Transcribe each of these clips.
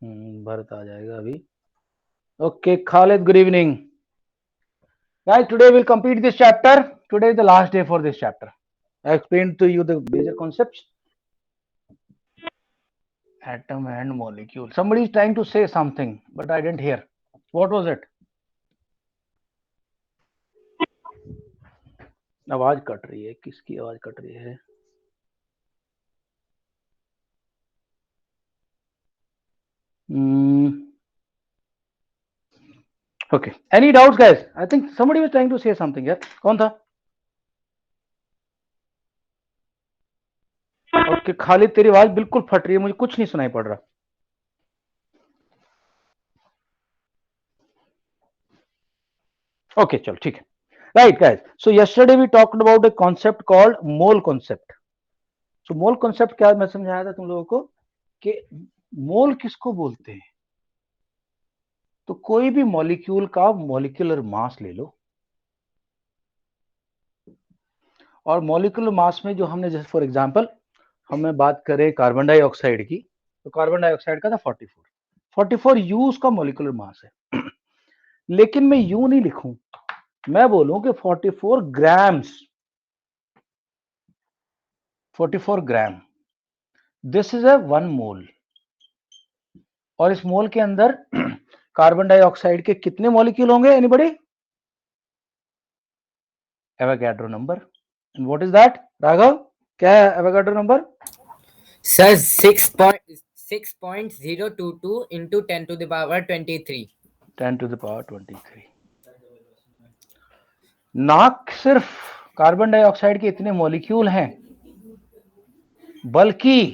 भरत आ जाएगा अभी। Okay Khalid, good evening. Guys, today we'll complete this chapter. Today is the last day for this chapter. I explained to you the major concepts. Atom and molecule. Somebody is trying to say something, but I didn't hear. What was it? आवाज cut रही है, किसकी आवाज cut रही है? Okay. Any doubts, guys? I think somebody was trying to say something. Yeah. कौन था? Okay Khalid, तेरी आवाज बिल्कुल फट रही है, मुझे कुछ नहीं सुनाई पड़ रहा। ओके चलो ठीक है। Right guys, so yesterday we talked about a concept called mole concept. So mole concept क्या मैं समझाया था तुम लोगों को कि मोल किसको बोलते हैं। तो कोई भी मॉलिक्यूल का मॉलिक्यूलर मास ले लो, और मॉलिक्यूलर मास में जो हमने जैसे फॉर एग्जांपल हमें बात करें कार्बन डाइऑक्साइड की, तो कार्बन डाइऑक्साइड का था 44 यू उसका मॉलिक्यूलर मास है। लेकिन मैं यू नहीं लिखूं, मैं बोलूं कि 44 grams, 44 gram, this is a 1 मोल। और इस मोल के अंदर कार्बन डाइऑक्साइड के कितने मॉलिक्यूल होंगे? Anybody? Avogadro number. And what is that? Raghav, क्या है Avogadro number? Sir 6.022 into 10 to the power 23. 10 to the power 23। ना सिर्फ कार्बन डाइऑक्साइड के इतने मॉलिक्यूल हैं, बल्कि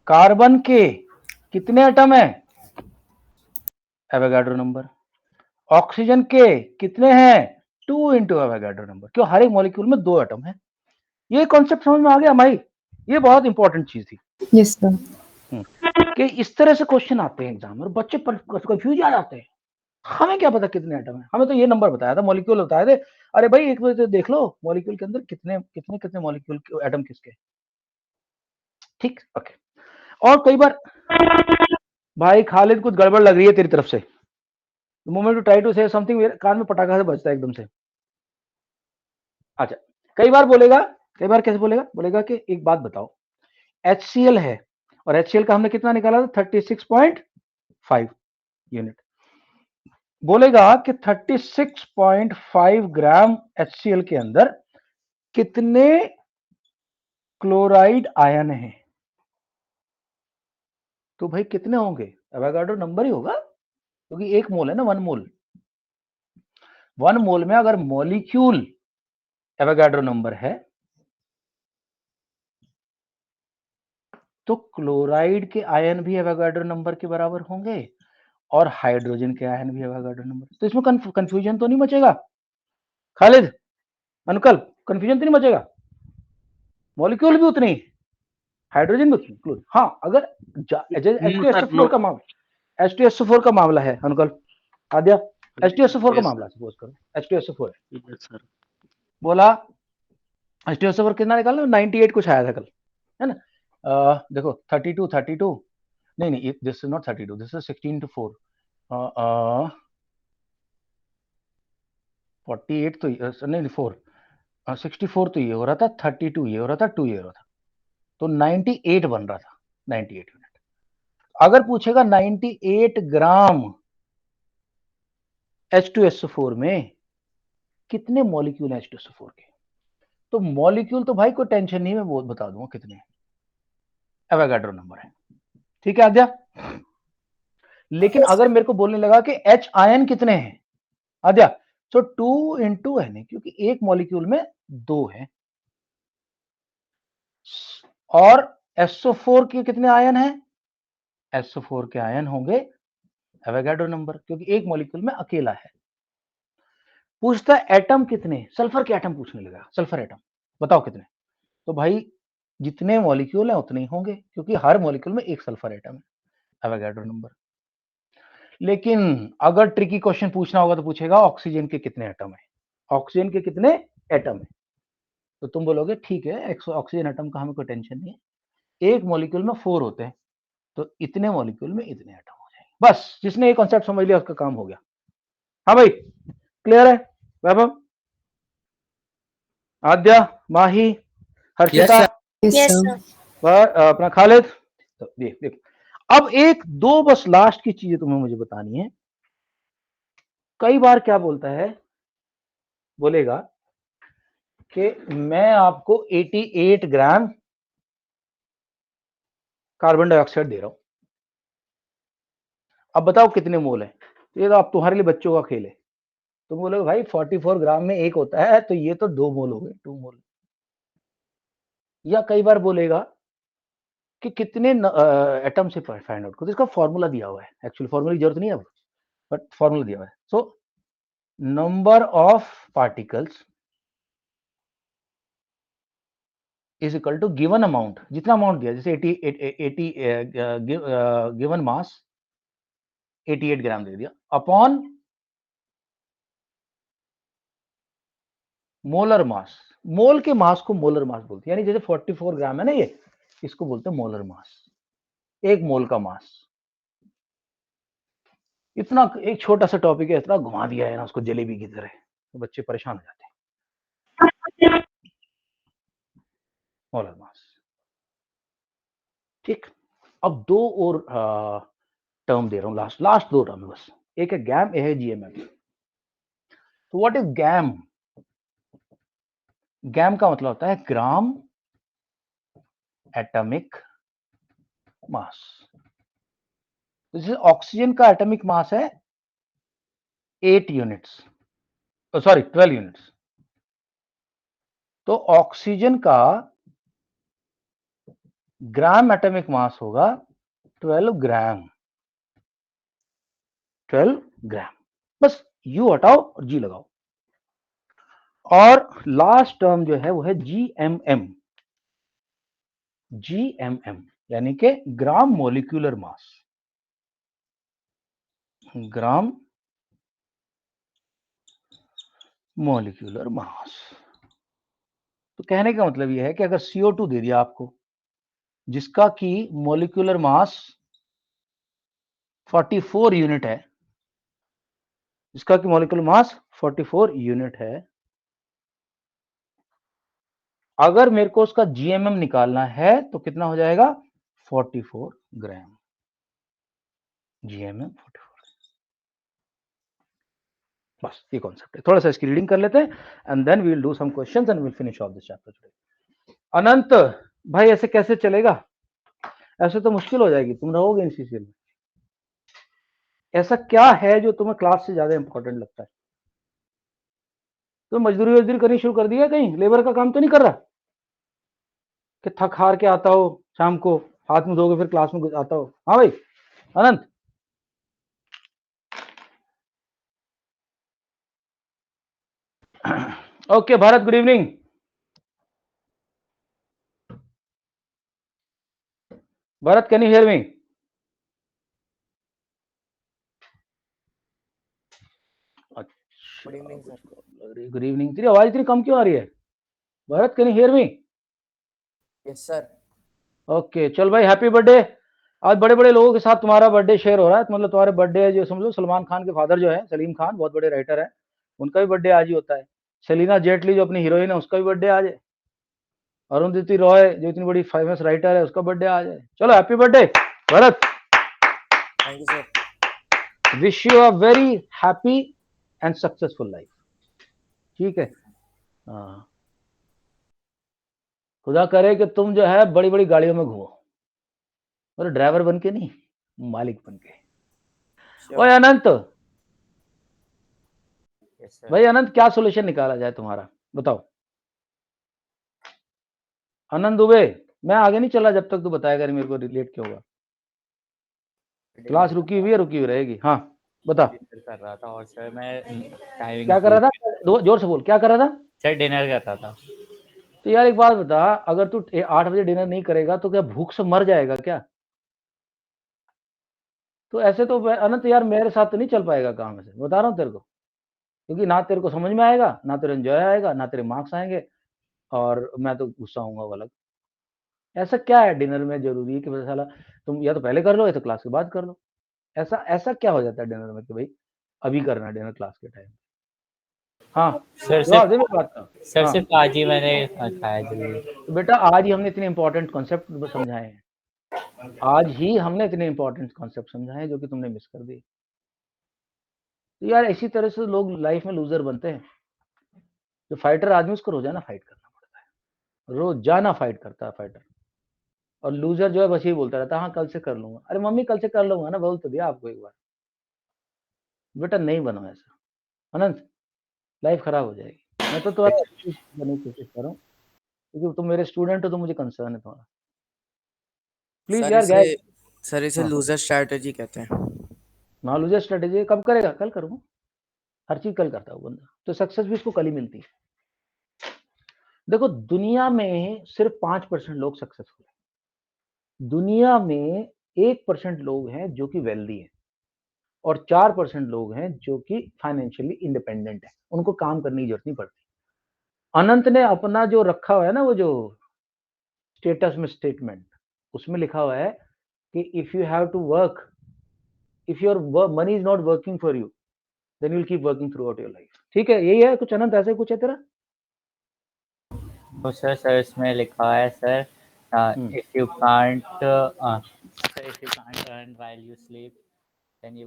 कार्बन के कितने एटम हैं? Avogadro number. ऑक्सीजन के कितने हैं? 2 इंटू एवोगाड्रो नंबर। क्यों? हर एक मॉलिक्यूल में 2 एटम है। ये कॉन्सेप्ट समझ में आ गया माई? ये बहुत इंपॉर्टेंट चीज थी। Yes sir. कि इस तरह से क्वेश्चन आते हैं एग्जाम में और बच्चे कंफ्यूज आ जाते हैं। हमें क्या पता कितने एटम है, हमें तो ये नंबर बताया था, मॉलिक्यूल बताए थे। अरे भाई एक बार देख लो मॉलिक्यूल के अंदर कितने कितने कितने मॉलिक्यूल एटम किसके। ठीक, ओके। और कई बार भाई खालिद कुछ गड़बड़ लग रही है तेरी तरफ से। The moment you try to say something, मेरे कान में पटाखा से बजता है एकदम से। अच्छा, कई बार बोलेगा, कई बार कैसे बोलेगा? बोलेगा कि एक बात बताओ, HCl है और HCl का हमने कितना निकाला था? 36.5 यूनिट। बोलेगा कि 36.5 ग्राम HCl के अंदर कितने क्लोराइड आयन है? तो भाई कितने होंगे? एवोगाड्रो नंबर ही होगा, क्योंकि एक मोल है ना, 1 मोल। 1 मोल में अगर मॉलिक्यूल एवोगाड्रो नंबर है तो क्लोराइड के आयन भी एवोगाड्रो नंबर के बराबर होंगे और हाइड्रोजन के आयन भी एवोगाड्रो नंबर। तो इसमें कंफ्यूजन तो नहीं मचेगा खालिद, अनुकल? कंफ्यूजन तो नहीं मचेगा? मॉलिक्यूल भी उतने ही, हाइड्रोजन भी उतने। हाँ, अगर H2SO4 का मामला, H2SO4 का मामला है अनुकल, आद्या H2SO4 का मामला सपोज करो, H2SO4 है, बोला H2SO4 कितना निकालना? 98 कुछ आया था कल, है ना? देखो 32 नहीं, this is not 32, this is 16 to 4, 48 तो नहीं 4, 64 तो ये हो रहा था, 32 ये हो रहा था, 2 ये हो रहा था, तो 98 बन रहा था, 98 यूनिट। अगर पूछेगा 98 ग्राम H2SO4 में कितने मॉलिक्यूल हैं H2SO4 के, तो मॉलिक्यूल तो भाई कोई टेंशन नहीं, मैं वो बता दूंगा कितने, एवोगाड्रो नंबर है। ठीक है आद्या? लेकिन अगर मेरे को बोलने लगा कि H आयन कितने हैं आद्या, तो 2 इंटू है, क्योंकि एक मॉलिक्यूल में 2 है। और SO4 के कितने आयन हैं? SO4 के आयन होंगे एवोगाड्रो नंबर, क्योंकि एक मॉलिक्यूल में अकेला है। पूछता है एटम कितने? सल्फर के एटम पूछने लगा, सल्फर एटम बताओ कितने? तो भाई जितने मॉलिक्यूल हैं उतने ही होंगे, क्योंकि हर मॉलिक्यूल में एक सल्फर एटम है, एवोगाड्रो नंबर। लेकिन अगर ट्रिकी क्वेश्चन पूछना होगा तो पूछेगा ऑक्सीजन के कितने एटम है, ऑक्सीजन के कितने एटम है? तो तुम बोलोगे ठीक है, ऑक्सीजन एटम का हमें कोई टेंशन नहीं है, एक मॉलिक्यूल में 4 होते हैं, तो इतने मॉलिक्यूल में इतने एटम हो जाएंगे। बस जिसने ये कॉन्सेप्ट समझ लिया उसका काम हो गया। हाँ भाई, क्लियर है? वैभव, आद्या, माही, हर्षिता, अपना खालिद, तो देख अब एक दो बस लास्ट की चीजें तुम्हें मुझे बतानी है। कई बार क्या बोलता है, बोलेगा कि मैं आपको 88 ग्राम कार्बन डाइऑक्साइड दे रहा हूं, अब बताओ कितने मोल है। तो ये तो आप तुम्हारे लिए बच्चों का खेल है। तुम बोलोगे भाई 44 ग्राम में एक होता है, तो ये तो 2 मोल हो गए, 2 मोल। या कई बार बोलेगा कि कितने एटम से फाइंड आउट करो, इसका फॉर्मूला दिया हुआ है। एक्चुअली फॉर्मूला की जरूरत नहीं है अब, बट फॉर्मूला दिया हुआ है। So number of particles is equal to given amount, जितना अमाउंट दिया, जैसे 80 गिवन मास 88 ग्राम दे दिया, अपॉन मोलर मास। मोल के मास को मोलर मास बोलते हैं, यानी जैसे 44 ग्राम है ना, ये इसको बोलते हैं मोलर मास, एक मोल का मास। इतना एक छोटा सा टॉपिक है, इतना घुमा दिया है ना उसको जलेबी की तरह, तो बच्चे परेशान हो जाते हैं। मोलर मास, ठीक। अब दो और टर्म दे रहा हूं, लास्ट दो टर्म है बस। एक है गैम, एक है जीएमएम। तो व्हाट इज गैम? गैम का मतलब होता है ग्राम एटॉमिक मास। जैसे ऑक्सीजन का एटॉमिक मास है 8 यूनिट्स, सॉरी 12 यूनिट्स। तो ऑक्सीजन का ग्राम एटॉमिक मास होगा 12 ग्राम, 12 ग्राम। बस यू हटाओ और जी लगाओ। और लास्ट टर्म जो है वो है जीएमएम। जीएमएम यानी कि ग्राम मोलिक्यूलर मास, ग्राम मोलिक्यूलर मास। तो कहने का मतलब यह है कि अगर CO2 दे दिया आपको, जिसका कि मोलिक्यूलर मास 44 यूनिट है, जिसका कि मोलिक्यूलर मास 44 यूनिट है, अगर मेरे को उसका जीएमएम निकालना है तो कितना हो जाएगा? 44 ग्राम। जीएमएम 44। बस ये कॉन्सेप्ट है। थोड़ा सा इसकी रीडिंग कर लेते हैं and then we will do some questions and we will finish off this chapter today. Anant भाई, ऐसे कैसे चलेगा? ऐसे तो मुश्किल हो जाएगी, तुम रहोगे एनसीसी में। ऐसा क्या है जो तुम्हें क्लास से ज्यादा इंपॉर्टेंट लगता है? तो मजदूरी करनी शुरू कर दी है? कहीं लेबर का काम तो नहीं कर रहा कि थक हार के आता हो, शाम को हाथ मुंह धोके फिर क्लास में आता हो? हाँ भाई Anant. Okay Bharat, good evening. Bharat, can you hear me? Good evening sir. Good evening. तेरी आवाज इतनी कम क्यों आ रही है? Bharat, can you hear me? Yes sir. Okay चल भाई, हैप्पी बर्थडे। आज बड़े बड़े लोगों के साथ तुम्हारा बर्थडे शेयर हो रहा है, मतलब तुम्हारे बर्थडे है जो समझ लो, सलमान खान के फादर जो है सलीम खान, बहुत बड़े राइटर है, उनका भी बर्थडे आज ही होता है। सेलिना जेटली जो अपनी हीरोइन है, उसका भी बर्थडे आज है। अरुंधति रॉय जो इतनी बड़ी फेमस राइटर है, उसका बर्थडे आज है। चलो happy birthday Bharat. Thank you sir. Wish you a very happy and successful life. ठीक है, हाँ। खुदा करे कि तुम जो है बड़ी बड़ी गाड़ियों में घूमो, और ड्राइवर बन के नहीं, मालिक बन के। ओए अनंत यस सर। भाई, अनंत क्या सोल्यूशन निकाला जाए तुम्हारा, बताओ। आनंद दुबे, मैं आगे नहीं चला जब तक तू बताएगा नहीं मेरे को रिलेट क्यों होगा। क्लास रुकी हुई है, रुकी हुई रहेगी। हाँ बता। डिनर कर रहा था और सर मैं टाइमिंग क्या कर रहा था? जोर से बोल, क्या कर रहा था? सर डिनर कर रहा था। तो यार एक बात बता, अगर तू 8 बजे डिनर नहीं करेगा तो क्या भूख से मर जाएगा क्या? तो ऐसे तो अनंत यार मेरे साथ तो नहीं चल पाएगा काम, ऐसे बता रहा हूँ तेरे को। क्योंकि ना तेरे को समझ में आएगा, ना तेरे एंजॉय आएगा, ना तेरे मार्क्स आएंगे, और मैं तो गुस्सा आऊंगा वो अलग। ऐसा क्या है डिनर में जरूरी है कि भाई साला तुम या तो पहले कर लो या तो क्लास के बाद कर लो। ऐसा ऐसा क्या हो जाता है डिनर में कि भाई अभी करना है डिनर क्लास के टाइम? हाँ, सर जवाब दे सिर्फ मेरी बात का। सर हाँ, सिर्फ आज ही मैंने खाया जरूर। तो बेटा आज ही हमने इतने इंपॉर्टेंट कॉन्सेप्ट समझाए हैं, आज ही हमने इतने इंपॉर्टेंट कॉन्सेप्ट समझाए हैं जो कि तुमने मिस कर दिए। तो यार इसी तरह से लोग लाइफ में लूजर बनते हैं। जो फाइटर आदमी उसको रोजाना फाइट करना पड़ता है, रोजाना फाइट करता है फाइटर। और लूजर जो है बस यही बोलता रहता है हाँ कल से कर लूंगा। अरे मम्मी कल से कर लूंगा ना, बोल तो दिया आपको एक बार। बेटा नहीं बनो ऐसा अनंत, लाइफ खराब हो जाएगी। मैं तो तुम्हारा बनने की कोशिश कर रहा हूँ क्योंकि तुम मेरे स्टूडेंट हो तो मुझे कंसर्न है तुम्हारा। प्लीज सर यार इसे गैस। सर इसे हाँ, लूजर स्ट्रैटेजी कहते हैं। ना लूजर स्ट्रेटेजी कब करेगा? कल करूंगा। हर चीज कल करता है वो बंदा, तो सक्सेस भी उसको कल ही मिलती है। देखो दुनिया में सिर्फ 5% लोग सक्सेसफुल हैं। दुनिया में 1% लोग हैं जो कि वेल्दी है, और 4% लोग हैं जो कि फाइनेंशियली इंडिपेंडेंट है, उनको काम करने की जरूरत नहीं पड़ती। अनंत ने अपना जो रखा हुआ है ना, वो जो स्टेटस में स्टेटमेंट, उसमें लिखा हुआ है कि if you have to work, if your money is not working for you, then you will keep working throughout your life. ठीक है, यही है कुछ अनंत, ऐसे कुछ है तेरा? तो सर इसमें लिखा है sir, hmm, if you can't sir if you can't earn while you sleep then you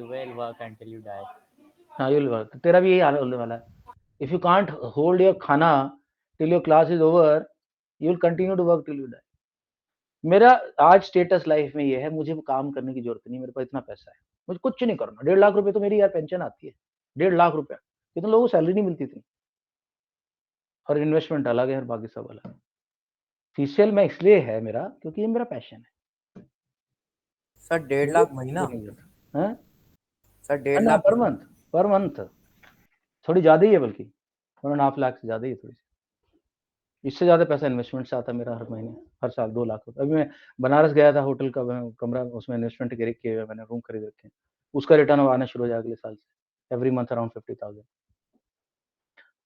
will work until you die. हाँ ये वर्क, तेरा भी यही हाल होने वाला है। If you can't hold your खाना till your class is over, you will continue to work till you die. मेरा आज स्टेटस लाइफ में ये है, मुझे काम करने की जरूरत नहीं, मेरे पास इतना पैसा है, मुझे कुछ नहीं करना। 1.5 लाख रुपए तो मेरी यार पेंशन आती है, 1.5 लाख रुपया। कितने लोगों को सैलरी नहीं मिलती थी। और इन्वेस्टमेंट अलग है और बाकी सब अलग। फीसीएल में इसलिए है मेरा क्योंकि ये मेरा पैशन है। सर 1.5 लाख महीना? है sir 1.5 lakh per month, per month थोड़ी ज्यादा ही है, बल्कि 1.5 लाख से ज्यादा ही है थोड़ी सी। इससे ज्यादा पैसा इन्वेस्टमेंट से आता है मेरा हर महीने, हर साल 2 लाख रुपए। अभी मैं बनारस गया था, होटल का कमरा, उसमें इन्वेस्टमेंट किए हुए मैंने, रूम खरीद रखे हैं, उसका रिटर्न अब आना शुरू हो जाएगा अगले साल से, एवरी मंथ अराउंड 50,000।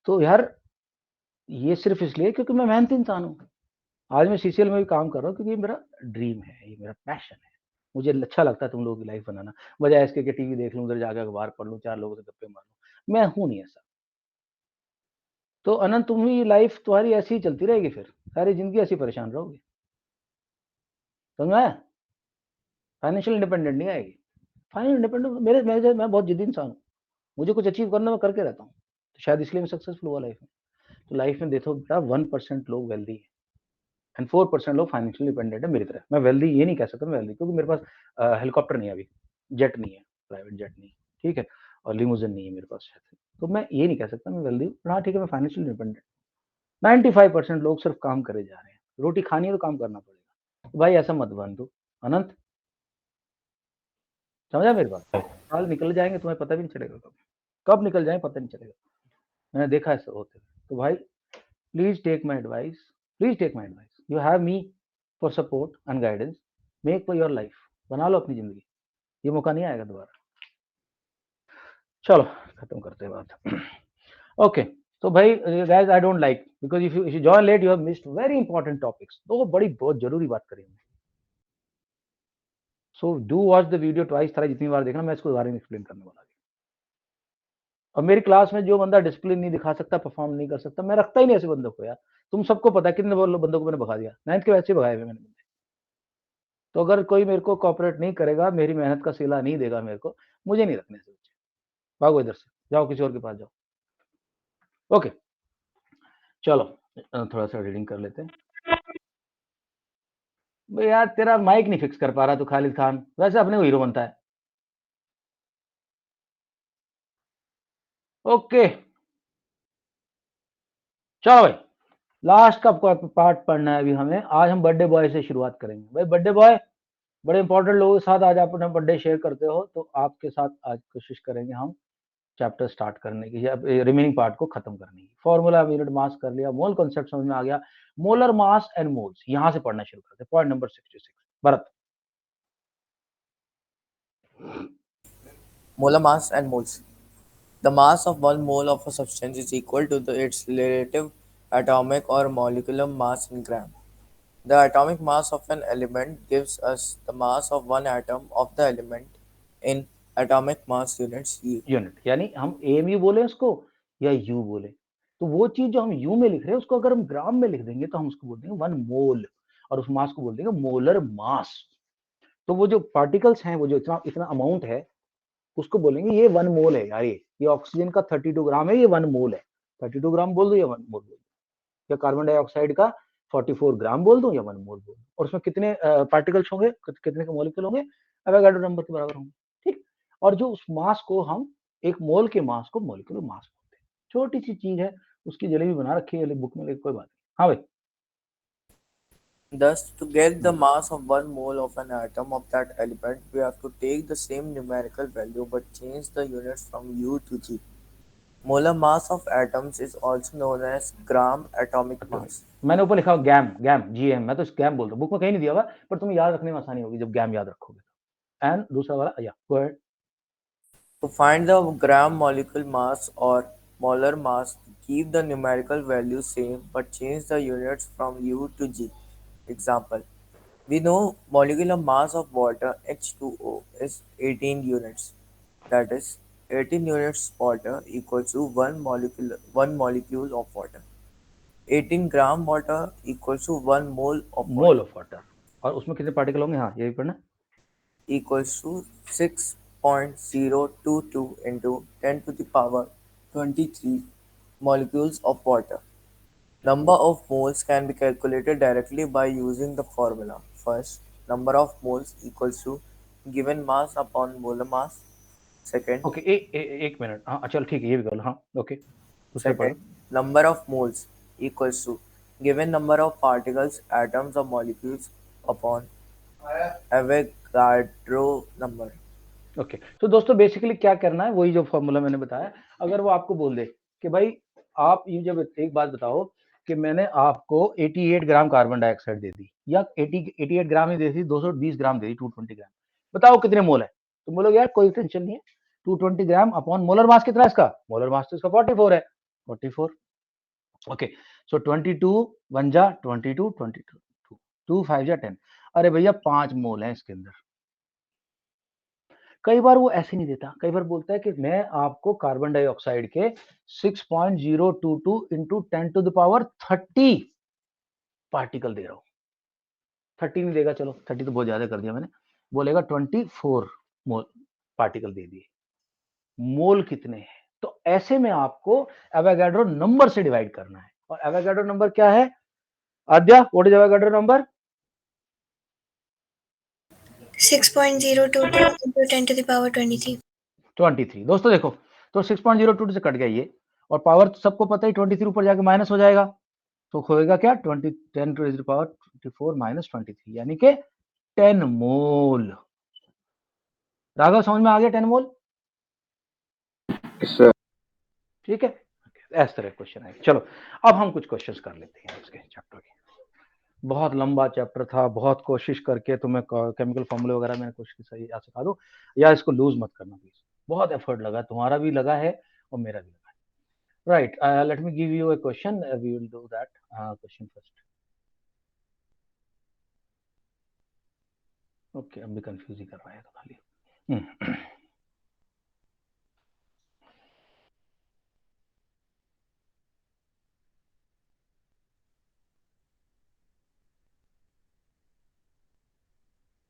तो यार ये सिर्फ इसलिए क्योंकि मैं मेहनती इंसान हूँ। आज मैं सीसीएल में भी काम कर रहा हूँ क्योंकि ये मेरा ड्रीम है, ये मेरा पैशन है। मुझे अच्छा लगता है तुम लोगों की लाइफ बनाना, बजाय इसके कि टीवी देख लूँ, उधर जाकर अखबार पढ़ लूँ, 4 लोगों से गप्पे मार लूँ। मैं हूँ नहीं ऐसा। तो अनंत तुम ही लाइफ तुम्हारी ऐसी ही चलती रहेगी, फिर सारी जिंदगी ऐसी परेशान रहोगे। समझ में आया? फाइनेंशियल इंडिपेंडेंट नहीं आएगी। फाइनेंशियल इंडिपेंडेंट मैं बहुत जिद्दी इंसान हूँ, मुझे कुछ अचीव करना मैं करके रहता हूँ, तो शायद इसलिए मैं सक्सेसफुल हुआ लाइफ में। तो लाइफ में देखो बेटा 1% लोग वेल्दी है एंड 4% लोग फाइनेंशियल डिपेंडेंट है मेरी तरह। मैं वेल्दी ये नहीं कह सकता मैं वेल्दी, क्योंकि मेरे पास हेलीकॉप्टर नहीं है अभी, जेट नहीं है, प्राइवेट जेट नहीं, ठीक है, और लिमोजिन नहीं है मेरे पास शायद। तो मैं ये नहीं कह सकता मैं वेल्दी हूँ, हाँ ठीक है मैं फाइनेंशियल डिपेंडेंट। 95% लोग सिर्फ काम करे जा रहे हैं, रोटी खानी है तो काम करना पड़ेगा। तो भाई ऐसा मत बन दो अनंत, समझा मेरी बात? साल निकल जाएंगे तुम्हें पता भी नहीं चलेगा, कब कब निकल जाए पता नहीं चलेगा। मैंने देखा है ऐसा होते हुए। तो भाई please take my advice, please take my advice, you have me for support and guidance, make for your life, बना लो अपनी जिंदगी, ये मौका नहीं आएगा दोबारा। चलो खत्म करते हैं बात। ओके, तो भाई guys I don't like because if you join let you have missed very important topics, दो बड़ी बहुत जरूरी बात करी हमने। So do watch the video twice, सारा जितनी बार देखना, मैं इसको बारे में एक्सप्लेन करने वाला। और मेरी क्लास में जो बंदा डिसिप्लिन नहीं दिखा सकता, परफॉर्म नहीं कर सकता, मैं रखता ही नहीं ऐसे बंदों को यार। तुम सबको पता है कितने बंदों को मैंने भगा दिया, 9th के वैसे भगाए हुए मैंने बंदे। तो अगर कोई मेरे को कॉपरेट नहीं करेगा, मेरी मेहनत का सिला नहीं देगा मेरे को, मुझे नहीं रखने से बच्चे, भागो इधर से, जाओ किसी और के पास जाओ। ओके चलो थोड़ा सा रीडिंग कर लेते हैं। भाई यार तेरा माइक नहीं फिक्स कर पा रहा तू खालिद खान, वैसे अपने को हीरो बनता है। ओके चलो भाई, लास्ट का पार्ट पढ़ना है अभी हमें। आज हम बर्थडे बॉय से शुरुआत करेंगे। भाई बर्थडे बॉय, बड़े इंपॉर्टेंट लोगों के साथ आज आप अपना बर्थडे शेयर करते हो, तो आपके साथ आज कोशिश करेंगे हम चैप्टर स्टार्ट करने की या रिमेनिंग पार्ट को खत्म करने की। फॉर्मूला यूनिट मास कर लिया, मोल कॉन्सेप्ट समझ में आ गया, मोलर मास एंड मोल्स, यहां से पढ़ना शुरू करते हैं। Point number 66 Bharat. Molar mass and moles. The mass of one mole of a substance is equal to its relative atomic or molecular mass in gram. The atomic mass of an element gives us the mass of one atom of the element in atomic mass units U. Unit, यानी हम MU बोले उसको या you बोले, तो वो चीज जो हम यू में लिख रहे हैं उसको अगर हम ग्राम में लिख देंगे तो हम उसको बोल देंगे 1 मोल, और उस मास को बोल देंगे मोलर मास। तो वो जो पार्टिकल्स हैं, वो जो इतना इतना अमाउंट है, उसको बोलेंगे ये 1 मोल है यार, ये ऑक्सीजन का 32 ग्राम है, ये 1 मोल है। 32 ग्राम बोल दो या 1 मोल बोल दो, या कार्बन डाइऑक्साइड का 44 ग्राम बोल दूं या 1 मोल बोल दूं, और उसमें कितने पार्टिकल्स होंगे, कितने के मॉलिक्यूल होंगे, एवोगाड्रो नंबर के बराबर होंगे। ठीक, और जो उस मास को हम, एक मोल के मास को मॉलिक्यूलर मास बोलते हैं। छोटी सी चीज है, उसकी जलेबी बना रखी है बुक में, कोई बात नहीं। हाँ भाई। Thus, to get the mass of one mole of an atom of that element, we have to take the same numerical value but change the units from U to G. Molar mass of atoms is also known as gram atomic mass. मैंने ऊपर लिखा game, game GM, मैं तो game बोलता हूँ, book में कहीं नहीं दिया हुआ, पर तुम्हें याद रखने में आसानी होगी जब गैम याद रखोगे। एंड दूसरा वाला, या go ahead. To find the gram molecule mass or molar mass, keep the numerical value same but change the units from U to G. Example: we know molecular mass of water H2O is 18 units. That is, 18 units water equals to 1 molecule of water. 18 gram water equals to 1 mole of water mole of water, और उसमें कितने particle होंगे, हाँ ये भी पढ़ना। equals to 6.022 into 10 to the power 23 molecules of water. Number of moles can be calculated directly by using the formula. First, number of moles equals to given mass upon molar mass. Second, okay, एक minute, हाँ चल ठीक है, ये भी कर लो, हाँ okay. दूसरे पढ़ो। number of moles equals to given number of particles, atoms or molecules upon Avogadro number. Okay, तो दोस्तों बेसिकली क्या करना है, वही जो फॉर्मूला मैंने बताया। अगर वो आपको बोल दे कि भाई आप ये, जब एक बात बताओ कि मैंने आपको 88 ग्राम कार्बन डाइऑक्साइड दे दी, या 88 ग्राम ही दे दी, 220 ग्राम दे दी, 220 ग्राम, बताओ कितने मोल है। तो बोलोगे यार कोई टेंशन नहीं है, 220 ग्राम अपॉन मोलर मास कितना है इसका, मोलर मास तो इसका 44 है, 44। ओके, सो 22 1 जा 22, 22 2 5 जा 10, अरे भैया 5 मोल है इसके अंदर। कई बार वो ऐसे नहीं देता, कई बार बोलता है कि मैं आपको कार्बन डाइऑक्साइड के 6.022 into 10 to the power 30 particle दे रहा हूं। 30 नहीं देगा, चलो 30 तो बहुत ज्यादा कर दिया मैंने, बोलेगा 24 मोल पार्टिकल दे दिए। मोल कितने हैं, तो ऐसे में आपको एवोगाड्रो नंबर से डिवाइड करना है। और एवोगाड्रो नंबर क्या है Adya, what is Avogadro number? 6.022 into 10 to the power 23. 23। दोस्तों देखो, तो 6.02 से कट गया ये, और पावर सबको पता है 23 ऊपर जाके माइनस हो जाएगा, तो होएगा क्या 20 10 टू द पावर 24 माइनस 23, यानी कि 10 मोल। राघव समझ में आ गया 10 मोल? सर ठीक है, इस तरह क्वेश्चन है। चलो अब हम कुछ क्वेश्चंस कर लेते हैं इसके चैप्टर के। बहुत लंबा चैप्टर था, बहुत कोशिश करके तुम्हें केमिकल फॉर्मूले वगैरह मैंने कोशिश सही सिखा दूं, या इसको लूज मत करना प्लीज, बहुत एफर्ट लगा, तुम्हारा भी लगा है और मेरा भी लगा है। Right, let me give you a question, we will do that question first. Okay, अब भी कंफ्यूज ही कर रहा है तो खाली।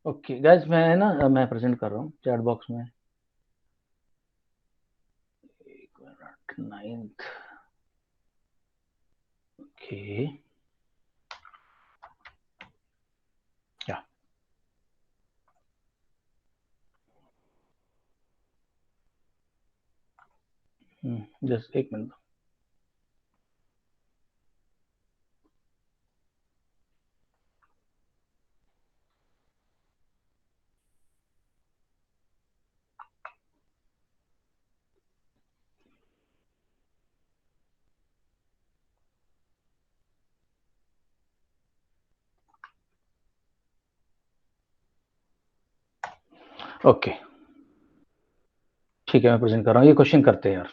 ओके गाइस, मैं प्रेजेंट कर रहा हूँ चैट बॉक्स में। एक मिनट, 9th। ओके, क्या जस्ट एक मिनट। ओके ठीक है, मैं प्रेजेंट कर रहा हूँ, ये क्वेश्चन करते हैं यार।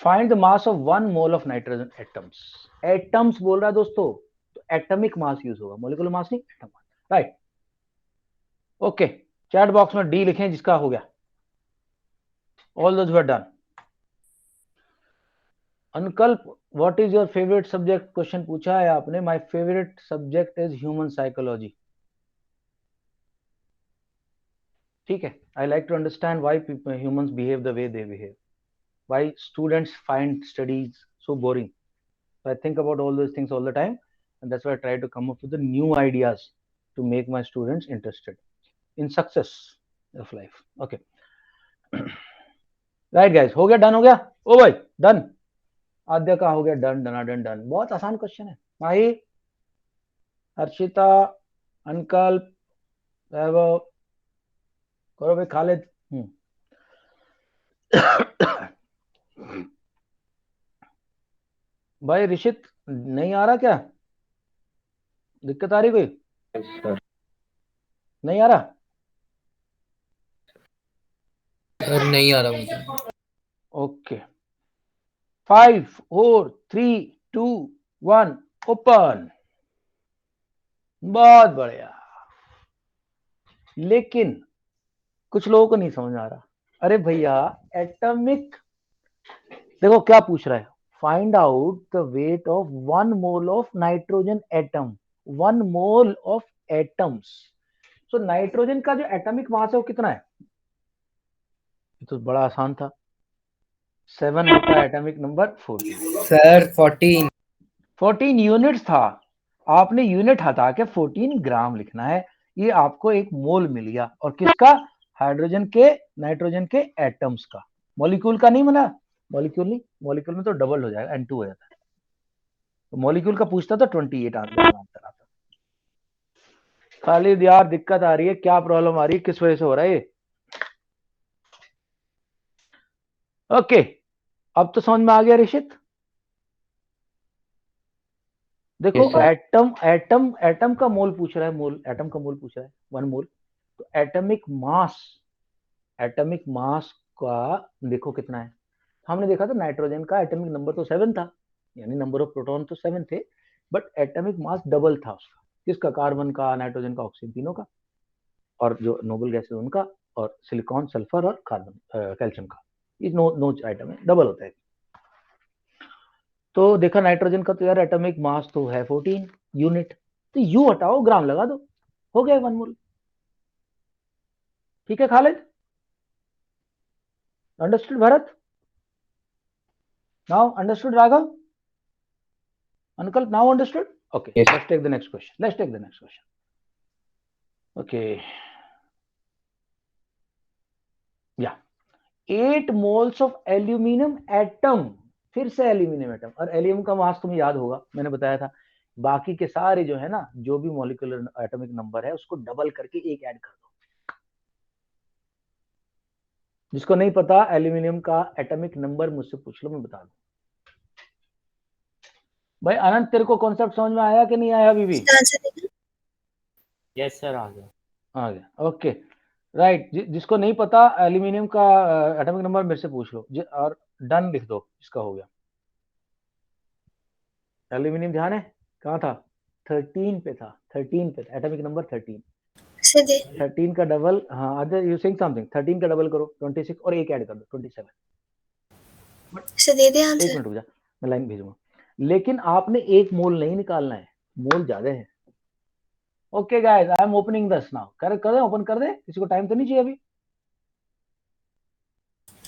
Find the mass of 1 mole of nitrogen atoms. Atoms बोल रहा है दोस्तों, तो एटॉमिक मास यूज होगा, मॉलिक्यूलर मास नहीं, atom mass, right. Okay, chat box में डी लिखें जिसका हो गया। All those who are done. Ankalp, what is your favourite subject, question पूछा है आपने। My favourite subject is human psychology. ठीक है, I like to understand why humans behave the way they behave, why students find studies so boring. So I think about all those things all the time, and that's why I try to come up with the new ideas to make my students interested in success of life. Okay. Right guys, हो गया, done हो गया। ओ भाई done, आद्य का हो गया done, डनाडन done. बहुत आसान क्वेश्चन है। माही, हर्षिता, अनकल्प, वैभव, करो भाई। खालिद, भाई ऋषित नहीं आ रहा क्या? दिक्कत आ रही कोई? सर नहीं आ रहा? नहीं आ रहा मुझे। Okay, 5 4 3 2 1 open. बहुत बढ़िया। लेकिन कुछ लोगों को नहीं समझ आ रहा। अरे भैया, एटॉमिक, देखो क्या पूछ रहा है, find out the weight of 1 mole of nitrogen atom. 1 mole of atoms. So nitrogen का जो एटॉमिक मास है वो कितना है? ये तो बड़ा आसान था, 7 होता है एटॉमिक नंबर 14। सर 14 14 यूनिट्स था, आपने यूनिट हटा के 14 ग्राम लिखना है। ये आपको एक मोल मिल गया, और किसका? हाइड्रोजन के, नाइट्रोजन के एटम्स का। मॉलिक्यूल का नहीं मिला, मॉलिक्यूल नहीं, मॉलिक्यूल में तो डबल हो जाएगा, N2 हो जाता है। तो मॉलिक्यूल का पूछता तो 28 आंसर आता। खालिद यार दिक्कत आ रही है, क्या प्रॉब्लम आ रही है, किस वजह से हो रहा है ये? ओके, अब तो समझ में आ गया ऋषित। देखो Yes, sir. Atom atom atom का मोल पूछ रहा है, मोल, एटम का मोल पूछ रहा है, 1 मोल। तो एटॉमिक मास, एटॉमिक मास का देखो कितना है। हमने देखा था नाइट्रोजन का एटॉमिक नंबर तो 7 था, यानी नंबर ऑफ प्रोटॉन तो 7 थे, बट एटॉमिक मास डबल था उसका। किसका? कार्बन का, नाइट्रोजन का, ऑक्सीजन, तीनों का, और जो नोबल गैसेस उनका, और सिलिकॉन, सल्फर और कार्बन, कैल्शियम का। ये नो आइटम है, डबल होता है। तो देखा नाइट्रोजन का तो यार एटॉमिक मास तो है 14 यूनिट, तो यू हटाओ, ग्राम लगा दो, हो गया 1 मोल। ठीक है Khalid, understood Bharat? Now understood Raghav? Ankalp, now understood? Okay, Yes. let's take the next question. Okay. Yeah. 8 moles of aluminum atom. फिर से एल्यूमिनियम एटम, और एल्यूमिनियम का मास तुम्हें याद होगा, मैंने बताया था। बाकी के सारे जो है ना, जो भी मॉलिक्यूलर एटॉमिक नंबर है उसको डबल करके एक ऐड कर दो। जिसको नहीं पता एल्यूमिनियम का एटॉमिक नंबर, मुझसे पूछ लो, मैं बता दूं। भाई अनंत, तेरे को कॉन्सेप्ट समझ में आया कि नहीं आया अभी भी? यस सर, आ गया। आ गया, ओके राइट। जिसको नहीं पता एल्यूमिनियम का एटॉमिक नंबर मेरे से पूछ लो, और डन लिख दो, इसका हो गया। एल्यूमिनियम ध्यान है कहाँ था? 13 पे था, 13 पे था, एटॉमिक नंबर 13। 13 का डबल, हाँ अदर यू सेइंग समथिंग, 13 का डबल करो 26, और एक ऐड कर दो 27। दे दे एक आंसर। मिनट रुक जा, मैं लाइन भेजूंगा। लेकिन आपने एक मोल नहीं निकालना है, मोल ज्यादा है। Okay guys, I am opening दस नाउ। कर दे, ओपन कर दे, किसी को टाइम तो नहीं चाहिए अभी?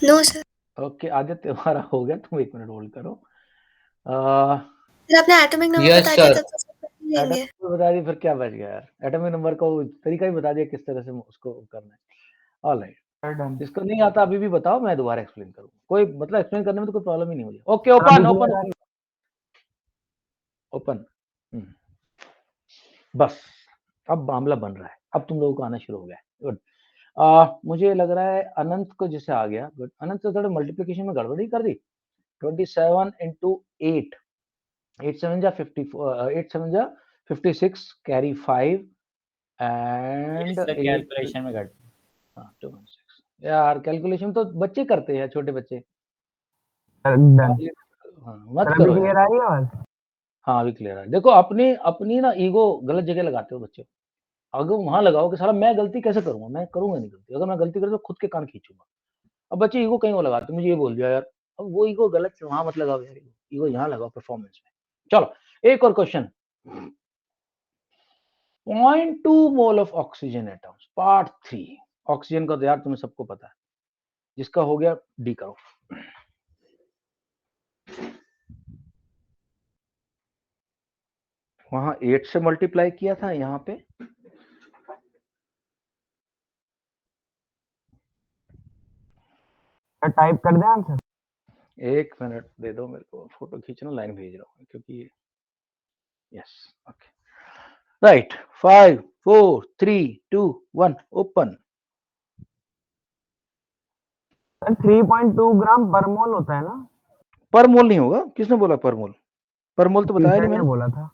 No sir. ओके आदित्य, तुम्हारा हो गया, तुम 1 मिनट होल्ड करो। फिर आपने एटॉमिक नंबर Yes, बता दिया sir. था तो सब लेंगे। एटॉमिक बता दी, फिर क्या बच गया यार? एटॉमिक नंबर को तरीका ही बता दिया किस तरह से उसको करना है। ऑलराइट, जिसको नहीं आता अभी भी बताओ, मैं दोबारा एक्सप्लेन करूंगा। कोई मतलब एक्सप्लेन करने में तो कोई प्रॉब्लम ही नहीं मुझे। Okay, open open open. बस अब मामला बन रहा है, अब तुम लोगों को आना शुरू हो गया है। गुड। मुझे लग रहा है अनंत को जैसे आ गया। गुड। अनंत से थोड़ा मल्टीप्लिकेशन में गड़बड़ी कर दी। 27 into 8, 8 7 जा 54, 8 7 जा 56, कैरी 5 एंड कैलकुलेशन में गड़बड़। 216। यार कैलकुलेशन तो बच्चे करते हैं, छोटे बच्चे। मत करो यार। हाँ अभी क्लियर है। देखो अपनी अपनी ना ईगो गलत जगह लगाते हो बच्चे। अगर वहां लगाओ कि साला मैं गलती कैसे करूंगा, मैं करूंगा नहीं गलती, अगर मैं गलती करूँ तो खुद के कान खींचूंगा। अब बच्चे ईगो कहीं और लगाते, मुझे ये बोल दिया यार, अब वो ईगो गलत है, वहां मत लगाओ यार, ईगो यहाँ लगाओ परफॉर्मेंस में। चलो एक और question. 0.2 mole of oxygen atoms, part 3। Oxygen का तो यार तुम्हें सबको पता है, जिसका हो गया डी करो। वहां 8 से मल्टीप्लाई किया था, यहाँ पे टाइप कर दे आंसर। 1 मिनट दे दो मेरे को, फोटो खींचना, लाइन भेज रहा हूँ क्योंकि यस ओके राइट। 5 4 3 2 1 ओपन। 3.2 ग्राम पर मोल होता है ना? पर मोल नहीं होगा, किसने बोला पर मोल? पर मोल तो बताया नहीं टीचर ने मैंने। बोला था।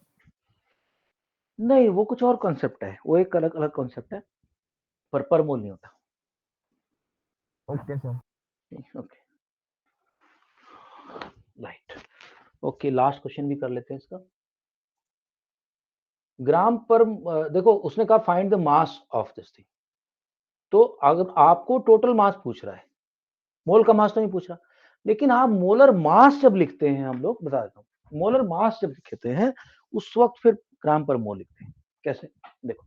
नहीं वो कुछ और कॉन्सेप्ट है, वो एक अलग अलग कॉन्सेप्ट है, पर मोल नहीं होता। Okay sir. Okay right. Okay last question भी कर लेते हैं इसका। ग्राम पर देखो उसने कहा find the mass of this thing, तो अगर आपको टोटल मास पूछ रहा है, मोल का मास तो नहीं पूछ रहा, लेकिन आप मोलर मास जब लिखते हैं, हम लोग बता देता हूँ, मोलर मास जब लिखते हैं उस वक्त फिर ग्राम पर मोल लिखते हैं। कैसे देखो,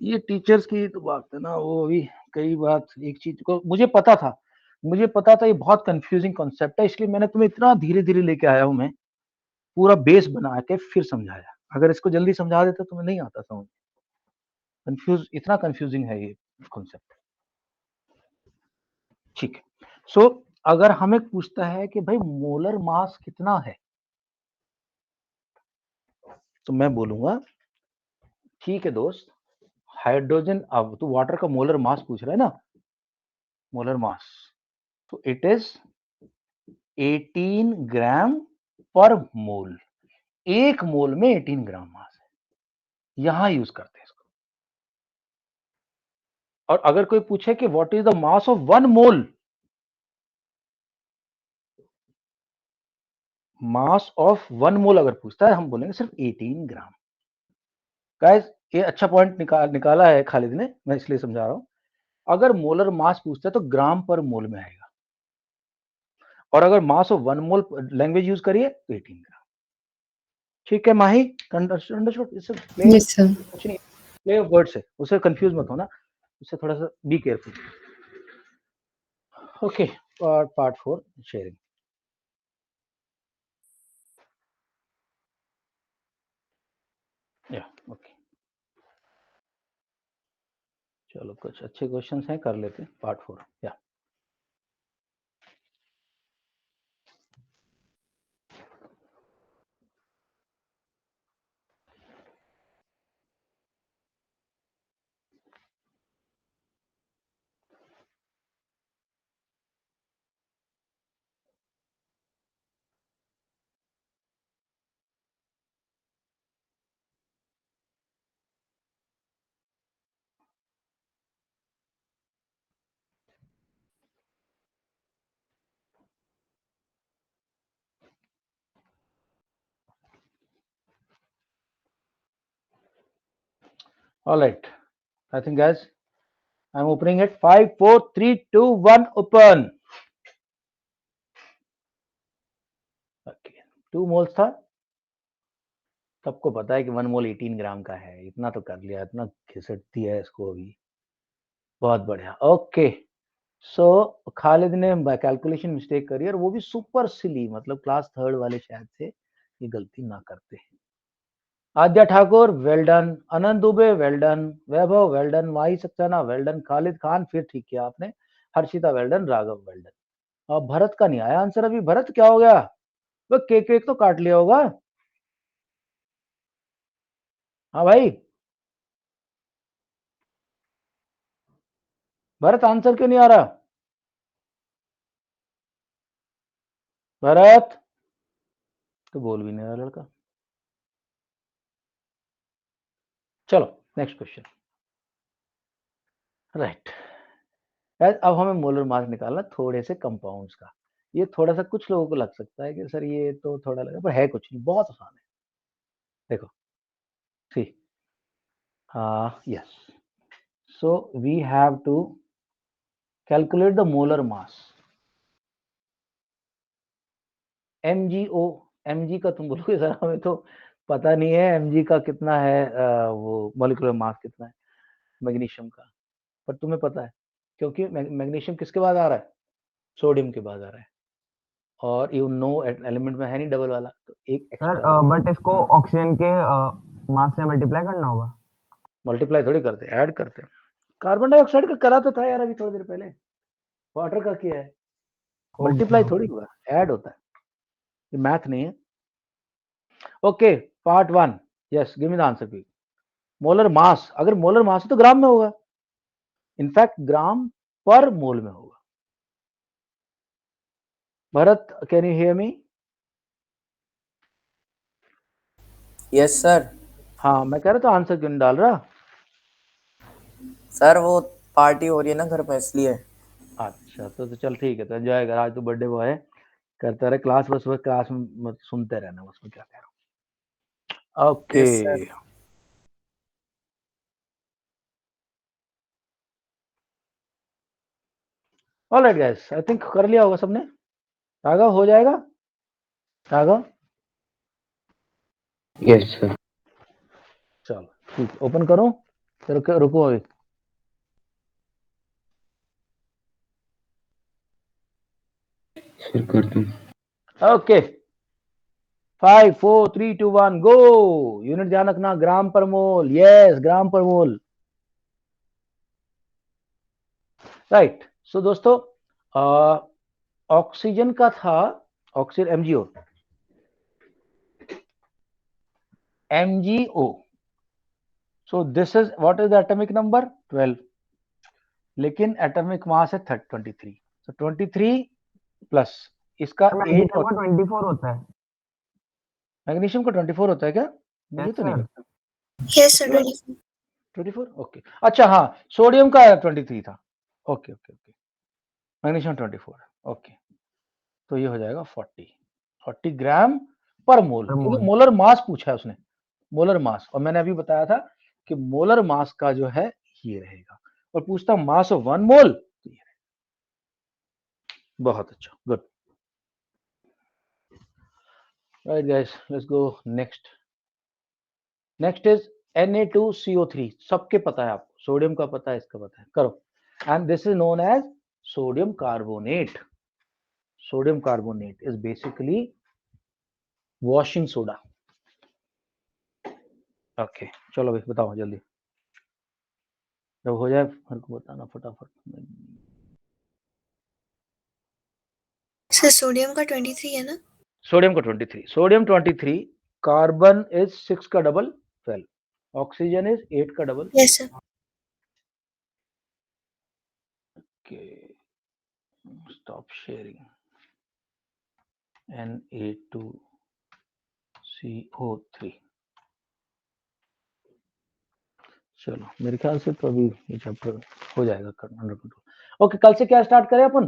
ये टीचर्स की तो बात है ना, वो अभी कई बात एक चीज को मुझे पता था ये बहुत कंफ्यूजिंग कॉन्सेप्ट है, इसलिए मैंने तुम्हें इतना धीरे धीरे लेके आया हूं, मैं पूरा बेस बना के फिर समझाया। अगर इसको जल्दी समझा देता तुम्हें नहीं आता समझ। इतना कंफ्यूजिंग है ये कॉन्सेप्ट। ठीक है। सो अगर हमें पूछता है कि भाई मोलर मास कितना है, तो मैं बोलूंगा ठीक है दोस्त, हाइड्रोजन, अब तो वाटर का मोलर मास पूछ रहा है ना, मोलर मास, तो इट इज 18 ग्राम पर मोल। एक मोल में 18 ग्राम मास है, यहां यूज करते हैं इसको। और अगर कोई पूछे कि what is the mass of 1 mole, mass of 1 मोल अगर पूछता है, हम बोलेंगे सिर्फ 18 ग्राम। गाइस ये अच्छा पॉइंट निकाला है खालिद ने, मैं इसलिए समझा रहा हूं। अगर मोलर मास पूछता है तो ग्राम पर मोल में आएगा, और अगर मास ऑफ 1 मोल लैंग्वेज यूज करिए तो 18 ग्राम। ठीक है माही, अंडरस्टूड? इससे प्ले यस सर। कुछ नहीं, प्ले ऑफ वर्ड्स है, उससे कंफ्यूज मत होना, उससे थोड़ा सा be careful. Okay part 4 sharing. या ओके चलो कुछ अच्छे क्वेश्चंस हैं, कर लेते हैं पार्ट 4। या all right, I think guys I am opening it. 5 4 3 2 1 open. Okay 2 moles था, सबको पता है कि 1 मोल 18 ग्राम का है, इतना तो कर लिया, इतना घिसटती है इसको अभी। बहुत बढ़िया। ओके सो खालिद ने कैलकुलेशन मिस्टेक करी, और वो भी सुपर सिली, मतलब क्लास 3rd वाले शायद से ये गलती ना करते हैं। आद्या ठाकुर वेल डन, अनंत दुबे वेल डन, वैभव वेल डन, माही सक्सेना वेल डन, खालिद खान फिर ठीक किया आपने, Harshita well done, Raghav well done. और भरत का नहीं आया आंसर अभी। भरत क्या हो गया? वो केक केक तो काट लिया होगा। हाँ भाई भरत आंसर क्यों नहीं आ रहा? भरत तो बोल भी नहीं रहा लड़का। चलो नेक्स्ट क्वेश्चन। राइट अब हमें मोलर मास निकालना थोड़े से कंपाउंड्स का। ये थोड़ा सा कुछ लोगों को लग सकता है कि सर ये तो थोड़ा लगा, पर है कुछ नहीं, बहुत आसान है। देखो सी, yes, so we have to calculate the molar mass MgO। mg का तुम बोलोगे सर हमें तो पता नहीं है mg का कितना है, वो मॉलिक्यूलर मास कितना है मैग्नीशियम का, पर तुम्हें पता है क्योंकि मैग्नीशियम किसके बाद आ रहा है, सोडियम के बाद आ रहा है, और यू नो एलिमेंट में है नहीं डबल वाला, तो एक सर एक्स्ट्रा। बट इसको ऑक्सीजन के मास से मल्टीप्लाई करना होगा। मल्टीप्लाई थोड़ी करते, ऐड करते हैं। कार्बन डाइऑक्साइड का करा तो था यार अभी थोड़ी देर पहले, वाटर का किया है, मल्टीप्लाई थोड़ी हुआ, ऐड होता है, ये मैथ नहीं है। Okay, part 1, yes give me the answer please. Molar mass, अगर मोलर मास है तो ग्राम में होगा, इनफैक्ट ग्राम पर मोल में होगा। Bharat, can you hear me? Yes sir. हाँ मैं कह रहा था आंसर क्यों नहीं डाल रहा? सर वो पार्टी हो रही है ना घर में, इसलिए। अच्छा तो चल ठीक है, तो एंजॉय कर, आज तो बर्थडे बॉय है, करता रहे क्लास, बस क्लास में मत सुनते रहना, उसमें क्या कह रहा हूँ। Okay yes sir. Alright guys, I think कर लिया होगा सबने। राघव हो जाएगा? Raghav yes sir. चलो ठीक, ओपन करो, रुको अभी। सर कर दूं? ओके 5 4 3 2 1 गो। यूनिट ध्यान रखना, ग्राम पर मोल, यस ग्राम पर मोल, राइट। सो दोस्तों ऑक्सीजन का था, oxygen MgO, MgO, so this is what is the atomic number 12, लेकिन एटॉमिक मास है 23, so 23 प्लस इसका 8 और 24 होता है। मैग्नीशियम का 24 होता है क्या? मुझे तो नहीं लगता। Yes, sir. 24. 24 ओके, अच्छा हाँ सोडियम का 23 था, okay okay okay, magnesium 24 okay, तो ये हो जाएगा 40 ग्राम पर मोल, क्योंकि मोलर मास पूछा है उसने, मोलर मास, और मैंने अभी बताया था कि मोलर मास का जो है ये रहेगा, और पूछता मास ऑफ 1 मोल, तो ये रहेगा। बहुत अच्छा, good. Right guys, let's go next. Next is Na2CO3, सबके पता है आपको, सोडियम का पता है, इसका पता है, करो। And this is known as sodium carbonate. Sodium carbonate is basically washing soda. Okay चलो भाई बताओ जल्दी, जब हो जाए मेरे को बताना फटाफट। Sir, sodium का 23 है ना? सोडियम का 23, सोडियम 23, कार्बन इज 6 का डबल 12, ऑक्सीजन इज 8 का double. Yes, sir. Okay stop sharing, Na2CO3। चलो मेरे ख्याल से तो अभी ये चैप्टर हो जाएगा अंडर कंट्रोल। ओके कल से क्या स्टार्ट करें अपन?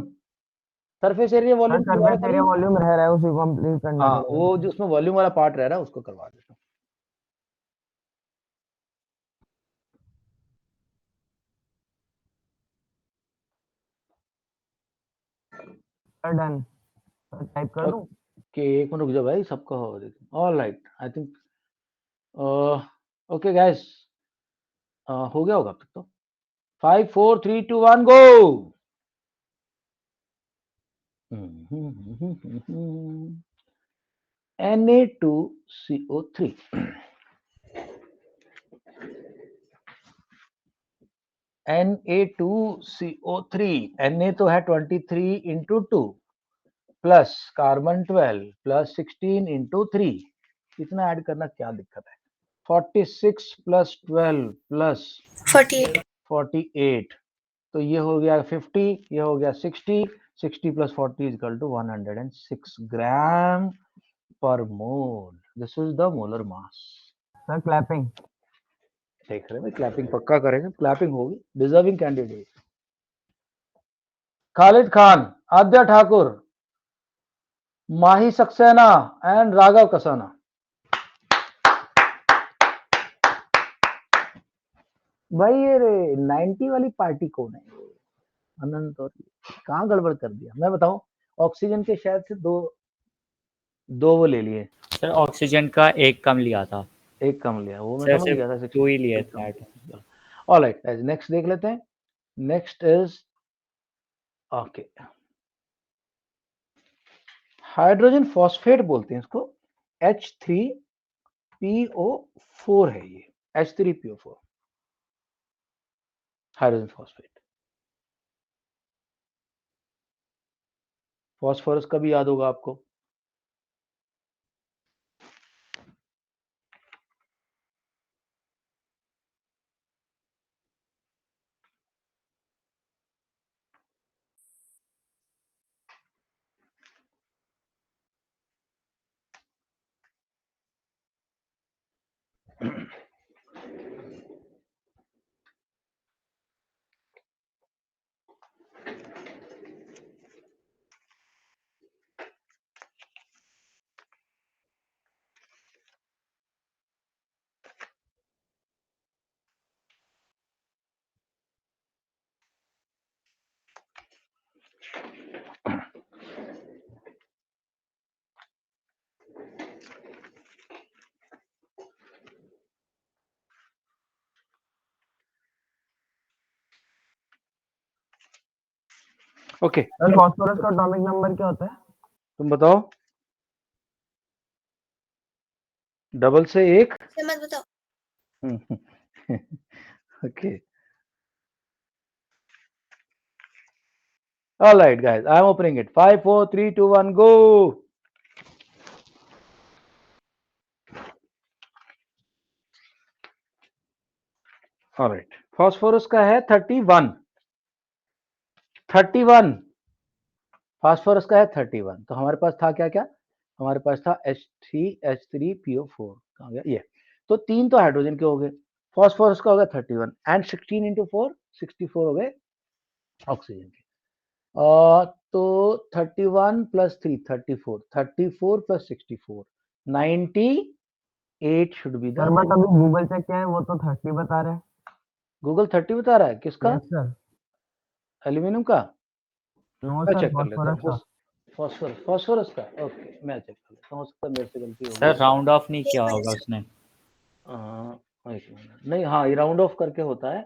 सरफेस एरिया वॉल्यूम दोबारा सरफेस एरिया वॉल्यूम रह रहा है, उसी को कंप्लीट करना हाँ पड़ेगा। वो जो उसमें वॉल्यूम वाला पार्ट रह रहा है उसको करवा देता हूँ। डन, टाइप कर दूं? ओके एक मिनट रुक जाओ भाई, सबका हो देखो। All right I think okay guys, हो गया होगा अब तक तो। 5 4 3 2 1 गो। Na2CO3, Na2CO3, Na तो है 23 into 2 plus carbon 12 plus 16 into 3, इतना ऐड करना क्या दिक्कत है? 46 प्लस 12 प्लस 48. 48, तो ये हो गया 50, ये हो गया 60, 60 plus 40 is equal to 106 gram per mole. This is the molar mass. Sir clapping. देख रहे हैं क्लैपिंग पक्का करेंगे, क्लैपिंग होगी, deserving candidate. Khalid Khan, Adya Thakur, Mahi Saxena and Raghav Kasana. भाई ये 90 वाली पार्टी कौन है? अनंत और कहाँ गड़बड़ कर दिया? मैं बताऊं, ऑक्सीजन के शायद से दो वो ले लिए, सर ऑक्सीजन का एक कम लिया था। एक कम लिया, वो मैं सर समझ सिर्फ गया था। 2 ही लिए एक कम थे। लिया। ऑलराइट, नेक्स्ट देख लेते हैं। Next is okay, hydrogen phosphate बोलते हैं इसको, H3PO4 है ये, H3PO4 हाइड्रोजन फॉस्फेट। फॉस्फोरस का भी याद होगा आपको। ओके, सर फास्फोरस का एटॉमिक नंबर क्या होता है? तुम बताओ। डबल से एक। सर मत बताओ। Okay, all right guys, I am opening it. 5 4 3 2 1 go. all right, phosphorus का है 31 फास्फोरस का है 31। तो हमारे पास था क्या क्या? हमारे पास था H3PO4 कहाँ गया ये। तो तीन तो हाइड्रोजन के हो गए, फास्फोरस का हो गया 31 एंड 16 into 4 64 हो गए ऑक्सीजन के। तो 31 + 3 34 34 + 64 98 should be sir the. But अभी गूगल चेक किया है, वो तो 30 बता रहा है। गूगल 30 बता रहा है, किसका? Yes sir. एल्यूमिनियम का? नो मैं सर, चेक कर लेता फास्फोरस हूँ। का। फास्फोरस का, ओके मैं चेक कर लेता हूँ, हो सकता है मेरे से गलती हो सर गई। राउंड ऑफ नहीं एक किया मिनट होगा सर। उसने। एक मिनट, नहीं हाँ, ये राउंड ऑफ करके होता है,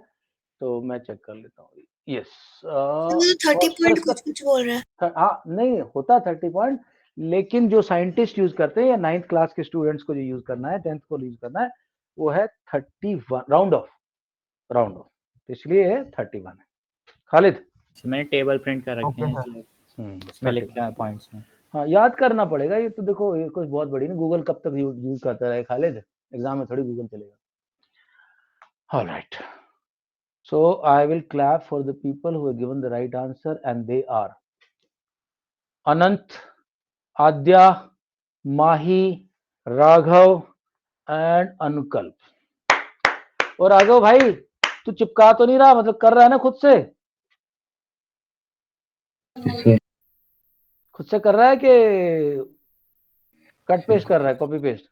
तो मैं चेक कर लेता हूँ। यस, सर वो तो 30 पॉइंट फास्फोरस कुछ कुछ बोल रहा है। का हाँ, नहीं होता 30 पॉइंट, लेकिन जो साइंटिस्ट यूज करते हैं या 9th क्लास के स्टूडेंट्स को जो यूज करना है, 10th को यूज करना है, वो है 31 राउंड ऑफ, इसलिए 31 है। खालिद, मैंने टेबल प्रिंट कर रखे ओके हैं सर। इसलिए उसमें लिखा है पॉइंट्स में। हाँ, याद करना पड़ेगा ये तो। देखो ये कुछ बहुत बड़ी नहीं, गूगल कब तक यूज करता रहे खालिद, एग्जाम में थोड़ी गूगल चलेगा। Alright, so I will clap for the people who have given the right answer, and they are Anant, Adya, Mahi, Raghav and अनुकल्प। और राघव भाई, तू चिपका तो नहीं रहा, मतलब कर रहा है ना खुद से? सर खुद से कर रहा है कि कट पेस्ट कर रहा है, कॉपी पेस्ट?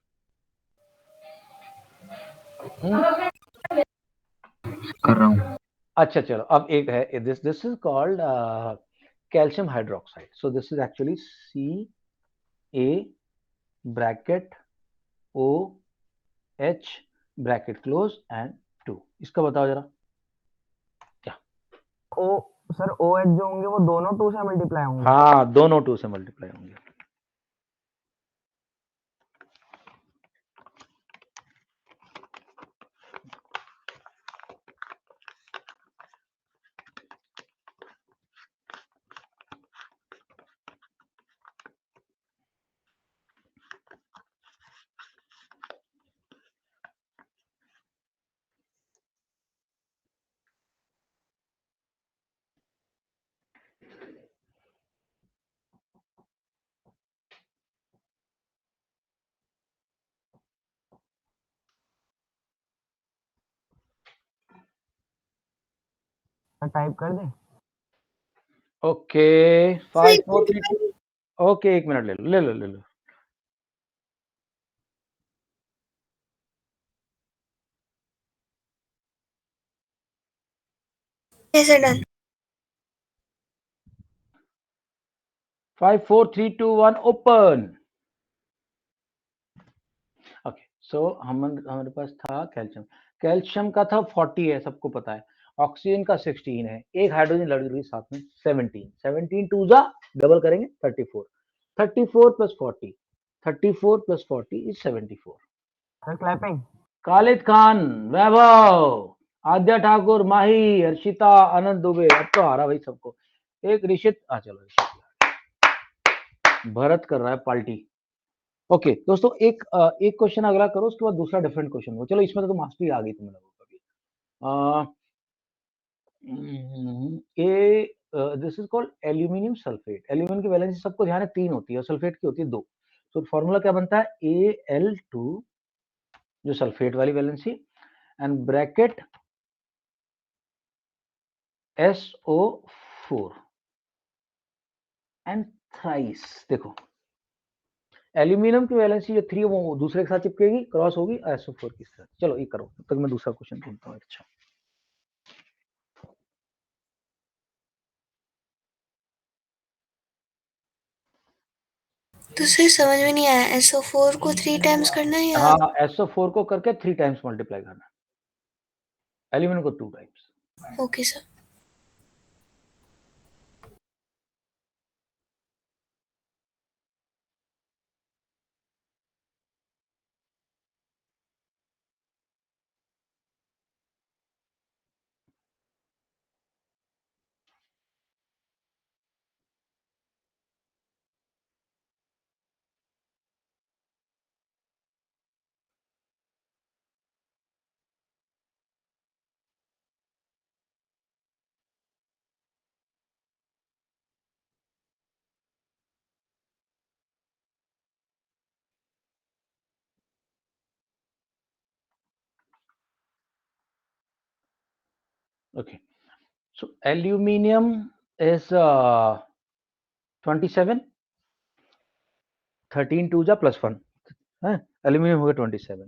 कर रहा हूँ। अच्छा चलो, अब एक है, this is called calcium hydroxide. So this is actually CA bracket OH bracket close and 2। इसका बताओ जरा क्या? ओ सर, ओ एच जो होंगे वो दोनों 2 से मल्टीप्लाई होंगे। हाँ, दोनों 2 से मल्टीप्लाई होंगे। सर टाइप कर दे। ओके 5 4 3 2 ओके 1 मिनट ले लो Yes, sir, done. 5 4 3 2 1 open. Okay so हमारे पास था कैल्शियम का था 40 है, सबको पता है। ऑक्सीजन का 16 है, एक हाइड्रोजन लड़ गई साथ में 17 टू जा डबल करेंगे 34 34 प्लस 40 34 प्लस 40 इज 74। Sir clapping. खालिद खान, वैभव, आद्या ठाकुर, माही, हर्षिता, आनंद दुबे, अब तो हारा भाई सबको। एक ऋषित चलो ऋषित भरत कर रहा है पार्टी। ओके दोस्तों एक क्वेश्चन अगला करो, उसके बाद दूसरा डिफरेंट क्वेश्चन हो। चलो इसमें तो मास्टरी आ गई तुम लोगों को अभी। This is called aluminium sulphate. Aluminium की वैलेंसी सबको ध्यान है 3 होती है और सल्फेट की होती है 2। तो फॉर्मूला क्या बनता है Al2 जो सल्फेट वाली valency and bracket SO4 and thrice. देखो एल्यूमिनियम की वैलेंसी जो 3 वो दूसरे के साथ चिपकेगी, क्रॉस होगी SO4 की साथ। चलो ये करो, तब तक मैं दूसरा क्वेश्चन ढूंढता हूँ। अच्छा तो सर समझ में नहीं आया, SO4 को 3 टाइम्स करना है या? हाँ SO4 को करके 3 टाइम्स मल्टीप्लाई करना, एल्यूमिनियम को 2 times. Okay sir. Okay, so aluminium is 27, 13 2 जा प्लस 1 है, एल्यूमिनियम हो गया 27 सर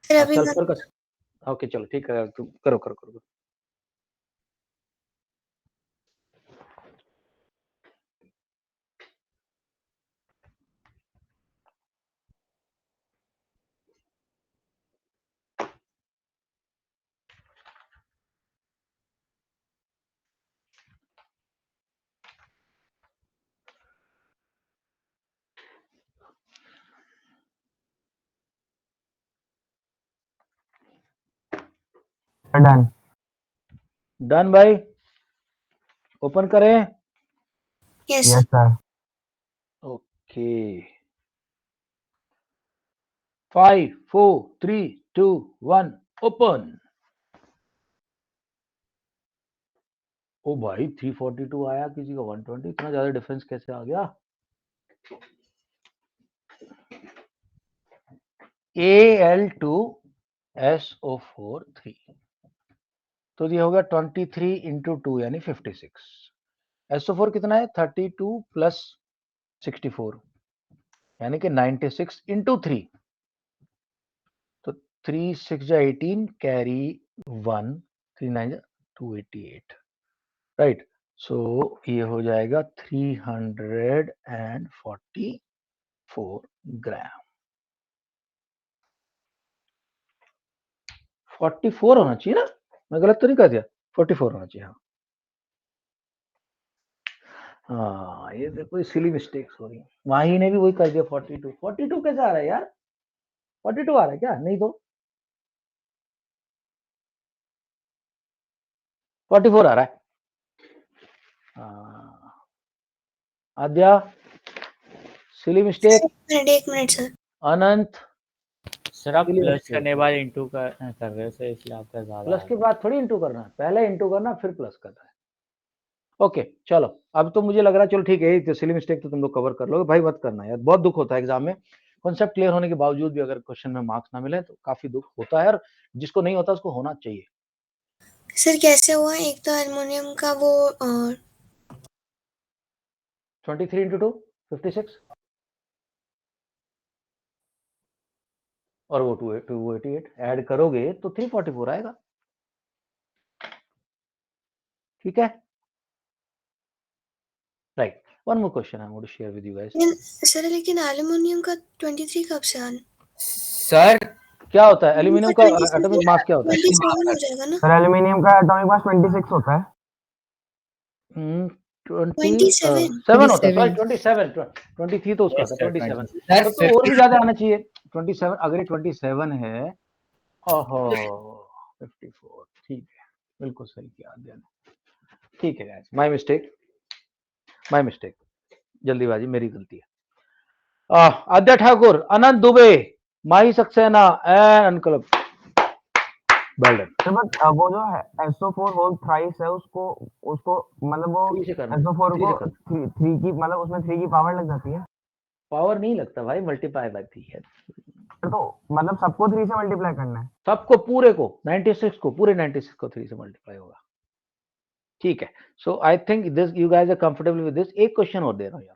और अभी सल्फर का। ओके चलो ठीक है, तुम करो। डन। डन भाई, ओपन करें। Yes yes sir. Okay 5 4 3 2 1 open. ओ भाई 342 आया, किसी का 120, इतना ज्यादा डिफरेंस कैसे आ गया? Al2SO4 3 तो ये हो गया 23 इंटू 2 यानी 56। SO4 कितना है 32 प्लस 64 यानी कि 96 इंटू 3। तो 3 6 जा 18 कैरी 1 3 9 जा 288 राइट। सो ये हो जाएगा 344 ग्राम। 44 होना चाहिए ना, मैं गलत तो नहीं कर दिया? 44 होना चाहिए। हाँ ये देखो सिली मिस्टेक्स हो रही है। माही ने भी वही कर दिया 42 कैसे आ रहा है यार? 42 आ रहा है क्या? नहीं तो 44 आ रहा है। आद्या सिली मिस्टेक। एक मिनट सर। अनंत सर आप silly प्लस mistake। करने बाद इंटू कर रहे हो सर, इसलिए आपका ज्यादा प्लस आ के रहा बाद थोड़ी इंटू करना है, पहले इंटू करना फिर प्लस करना है। ओके चलो अब तो मुझे लग रहा है, चलो ठीक है, तो सिली मिस्टेक तो तुम लोग कवर कर लोगे भाई, मत करना यार, बहुत दुख होता है एग्जाम में कॉन्सेप्ट क्लियर होने के बावजूद भी अगर क्वेश्चन में मार्क्स ना मिले तो काफी दुख होता है, और जिसको नहीं होता उसको होना चाहिए। सर कैसे हुआ? एक तो एल्युमिनियम का वो 23 इंटू 2 56 और वो 288 ऐड करोगे तो 344 आएगा। ठीक है, right. One more question I want to share with you guys. लेकिन एल्युमिनियम का 23 कब से आन? सर क्या होता है एल्यूमिनियम का एटॉमिक मास क्या होता है? 27 हो जाएगा ना? सर एल्यूमिनियम का एटॉमिक मास 26 होता है। 27 होता है, सॉरी 27, 23 तो उसका था, 27 सर तो और भी ज्यादा आना चाहिए। 27 अगर ये 27 है, ओहो 54, ठीक है, बिल्कुल सही किया अध्ययन। ठीक है गाइस, माय मिस्टेक, जल्दीबाजी मेरी गलती है। Adya Thakur, Anant Dubey, Mahi Saxena and Ankalp, well done. Sir but वो जो है SO4 होल थ्राइस है उसको मतलब वो 3 से करना, SO4 3 को से करना। 3 की मतलब उसमें 3 की पावर लग जाती है। पावर नहीं लगता भाई, मल्टीप्लाई बाय 3 है। तो मतलब सबको 3 से मल्टीप्लाई करना है। सबको पूरे को 96 को, पूरे 96 को 3 से मल्टीप्लाई होगा। ठीक है, so I think this you guys are comfortable with this. एक क्वेश्चन और दे रहा हूं यार,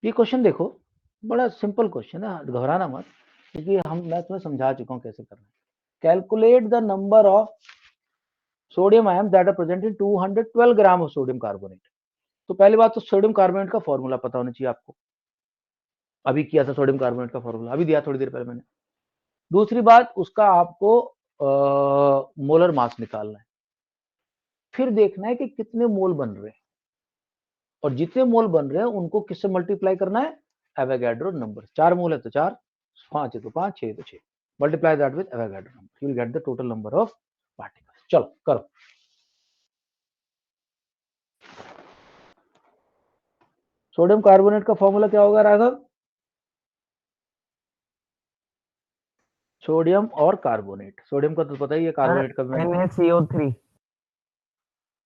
ये क्वेश्चन देखो, बड़ा सिंपल क्वेश्चन है, घबराना मत, क्योंकि मैं तुम्हें समझा चुका हूं कैसे करना है। Calculate the number of sodium ion that are present in 212 gram of sodium carbonate. तो पहली बात तो सोडियम कार्बोनेट का फॉर्मूला पता होना चाहिए आपको, अभी किया था सोडियम कार्बोनेट का फॉर्मूला, अभी दिया थोड़ी देर पहले मैंने। दूसरी बात, उसका आपको मोलर मास निकालना है, फिर देखना है कि कितने मोल बन रहे हैं, और जितने मोल बन रहे हैं उनको किससे मल्टीप्लाई करना है? Avogadro number. 4 मोल है तो 4, 5 है तो 5, 6 है तो 6, multiply that with Avogadro number, you will get the total number of particles. चलो करो। सोडियम कार्बोनेट का फॉर्मूला क्या होगा राघव? सोडियम और कार्बोनेट, सोडियम का तो पता ही है, कार्बोनेट का भी मैंने, NaCO3।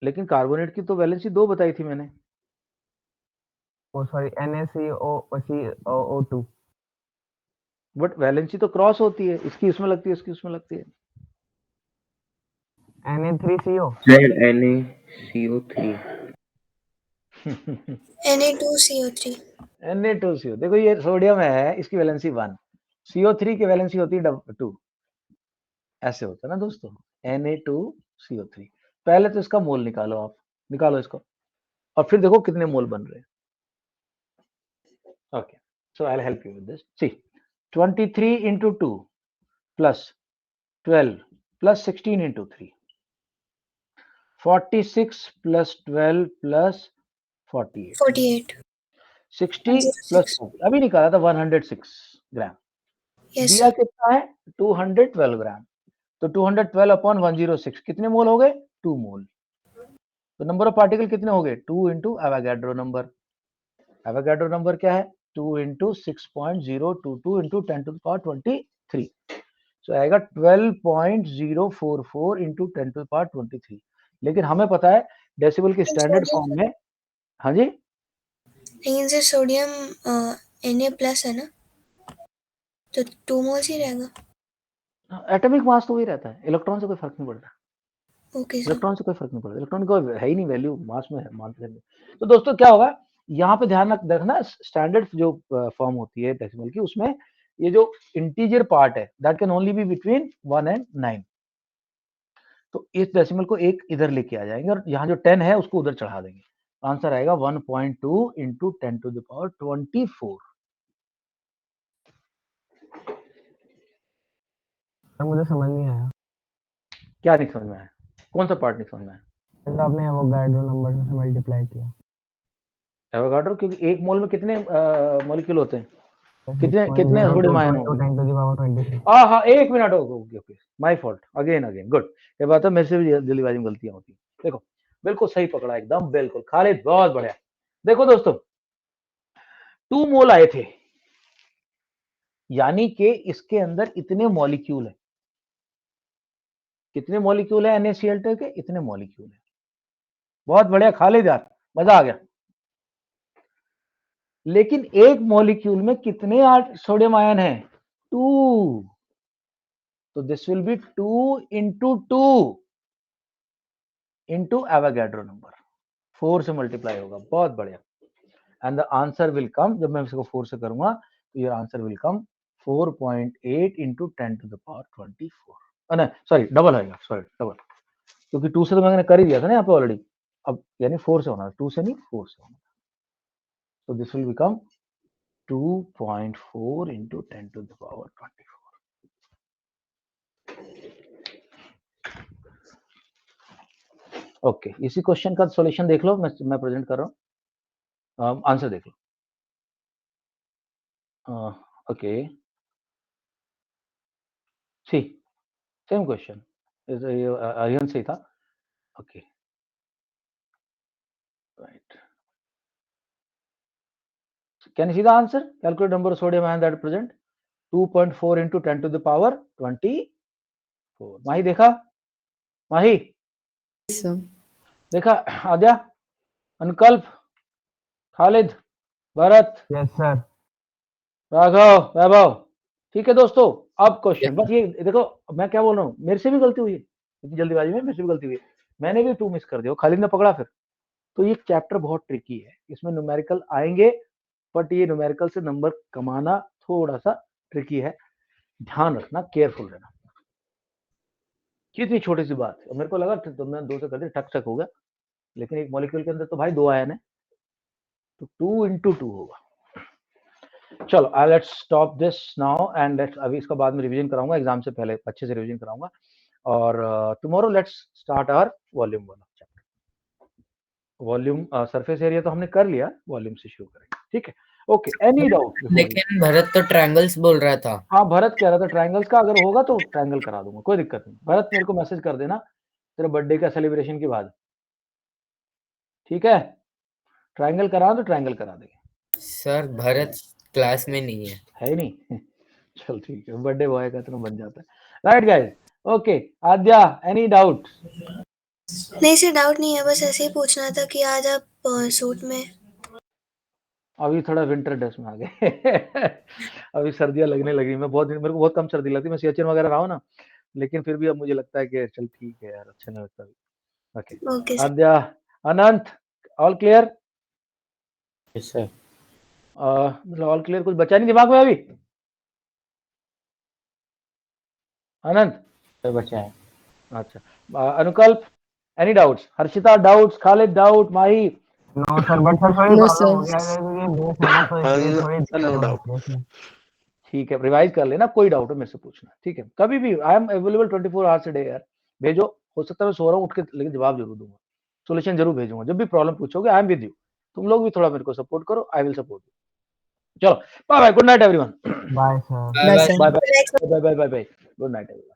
लेकिन कार्बोनेट की तो वैलेंसी 2 बताई थी मैंने। ओ सॉरी NaCO2। बट वैलेंसी तो क्रॉस होती है, इसकी इसमें लगती है, इसकी उसमें लगती है। Na3CO। Z NaCO3। Na2CO3। Na2CO, देखो ये सोडियम है, इसकी वैलेंसी 1, CO3 की वैलेंसी होती है 2, ऐसे होता है ना दोस्तों। Na2CO3, पहले तो इसका मोल निकालो, आप निकालो इसको, और फिर देखो कितने मोल बन रहे हैं। Okay, so I will help you with this. See 23 into 2 plus 12 plus 16 into 3, 46 plus 12 plus 48, 48। 60 plus 106। 40, अभी निकाला था 106 ग्राम। यस दिया सर। कितना है? 212 ग्राम। तो 212 अपॉन 106 कितने मोल हो गए? 2 मोल। तो नंबर ऑफ पार्टिकल कितने हो गए? 2 into Avogadro number. Avogadro number क्या है? 2 इंटू 6.022 इंटू 10⁻23, सो आएगा 12.044 इंटू 10⁻23। लेकिन हमें पता है डेसिबल के स्टैंडर्ड फॉर्म में, हाँ जी, लेकिन सर सोडियम Na+ है ना, तो 2 मोल्स ही रहेगा। एटॉमिक मास तो वही रहता है, इलेक्ट्रॉन से कोई फर्क नहीं पड़ता, ओके सर। इलेक्ट्रॉन से कोई फर्क नहीं पड़ता, इलेक्ट्रॉन को है ही नहीं वैल्यू, मास में है, मानते हैं। तो दोस्तों क्या होगा, यहाँ पे ध्यान रखना, स्टैंडर्ड जो फॉर्म होती है डेसिमल की, उसमें ये जो इंटीजर पार्ट है that can only be between 1 and 9, तो इस डेसिमल को एक इधर लेके आ जाएंगे, और यहाँ जो 10 है उसको उधर चढ़ा देंगे। आंसर आएगा 1.2 इंटू 10⁻24। सर मुझे समझ नहीं आया। क्या नहीं समझ में आया? कौन सा पार्ट नहीं समझ में आया? सर आपने एवोगाड्रो नंबर से मल्टीप्लाई किया। एवोगाड्रो, क्योंकि एक मोल में कितने मॉलिक्यूल होते हैं, कितने 6.022 सोडियम आयन into होंगे? 10⁻23। हाँ, एक minute, okay okay, my fault, again good. ये बात है, मेरे से भी जल्दीबाजी में गलतियां होती हैं। देखो बिल्कुल सही पकड़ा, एकदम बिल्कुल खालिद, बहुत बढ़िया। देखो दोस्तों 2 मोल आए थे, यानी कि इसके अंदर इतने मॉलिक्यूल है, कितने मॉलिक्यूल है NaCl2 के? इतने मॉलिक्यूल है। बहुत बढ़िया खालिद यार, मजा आ गया। लेकिन एक मॉलिक्यूल में कितने सोडियम आयन है? 2, तो this will be 2 into 2 into Avogadro number. 4 से मल्टीप्लाई होगा, बहुत बढ़िया। And the answer will come, जब मैं इसको 4 से करूंगा तो your answer will come 4.8 into 10 to the power 24। नहीं सॉरी, डबल आएगा, सॉरी डबल, क्योंकि 2 से तो मैंने कर ही दिया था ना यहाँ पे ऑलरेडी, अब यानी 4 से होना, 2 से नहीं 4 से होना। तो this will become 2.4 into 10 to the power 24। Okay, इसी क्वेश्चन का सॉल्यूशन देख लो, मैं प्रेजेंट कर रहा हूँ, आंसर देख लो। Okay, see same question, Aryan से था। Okay right, can you see the answer? Calculate number of sodium ion that present 2.4 into 10 to the power 24। Mahi देखा? माही देखा? Aadya, Anukalp, Khalid, Bharat, yes sir. राघव, वैभव, ठीक है दोस्तों। अब क्वेश्चन बस ये देखो, मैं क्या बोल रहा हूँ, मेरे से भी गलती हुई है इतनी जल्दीबाजी में, मेरे से भी गलती हुई है, मैंने भी 2 मिस कर दिया, खालिद ने पकड़ा फिर। तो ये चैप्टर बहुत ट्रिकी है, इसमें न्यूमेरिकल आएंगे, बट ये न्यूमेरिकल से नंबर कमाना थोड़ा सा ट्रिकी है, ध्यान रखना, केयरफुल रहना। कितनी छोटी सी बात है, मेरे को लगा तुमने 2 से कर दिया, ठक ठक हो गया, लेकिन एक मॉलिक्यूल के अंदर तो भाई 2 आयन है, तो 2 इंटू 2 होगा। चलो I let's stop this now and let's, अभी इसका बाद में रिवीजन कराऊंगा, एग्जाम से पहले अच्छे से रिवीजन कराऊंगा, और tomorrow let's start our volume 1 chapter. Volume surface area तो हमने कर लिया, वॉल्यूम से शुरू करेंगे, ठीक है? Okay, any doubt? लेकिन भरत तो ट्रायंगल्स बोल रहा था। हाँ, भरत कह रहा था ट्रायंगल्स का, अगर होगा तो ट्रायंगल करा दूंगा, कोई दिक्कत नहीं। भरत मेरे को मैसेज कर देना तेरे बर्थडे का सेलिब्रेशन के बाद, ठीक है? ट्रायंगल करा तो ट्रायंगल करा देंगे। सर भरत क्लास में नहीं है ही नहीं? चल ठीक है, बर्थडे बॉय का तो बन जाता है, राइट गाइस? ओके, आद्या, एनी डाउट? नहीं सर, डाउट नहीं है, बस ऐसे ही पूछना था कि आज आप सूट में। अभी थोड़ा विंटर ड्रेस में आ गए अभी सर्दियां लगने लगी, मैं बहुत, मेरे को बहुत कम सर्दी लगती है, मैं सियाचिन वगैरह रहा हूँ ना, लेकिन फिर भी अब मुझे लगता है कि चल ठीक है यार, अच्छा नहीं लगता। Okay okay sir. Adya, Anant, all clear? Yes sir. मतलब ऑल क्लियर, कुछ बचा नहीं दिमाग में अभी? अनंत सर बचा है। अच्छा, Anukalp, any doubts? Harshita doubts, Khalid doubt, Mahi? No sir, but sir थोड़ी नो प्रॉब्लम हो सर। गया है, क्योंकि बेस है ना, तो इसलिए थोड़ी दिक्कत नो हो डाउट। सकती है। ठीक है, रिवाइज कर लेना, कोई डाउट हो मेरे से पूछना, ठीक है? कभी भी I am available 24 hours a day यार, भेजो, हो सकता है मैं सो रहा हूँ उठ के, लेकिन जवाब जरूर दूंगा, सोल्यूशन जरूर भेजूंगा, जब भी प्रॉब्लम पूछोगे आई एम विद यू। तुम लोग भी थोड़ा मेरे को सपोर्ट करो, आई विल सपोर्ट यू। चलो bye bye, good night everyone. Bye sir. Bye bye bye bye bye bye bye, good night everyone.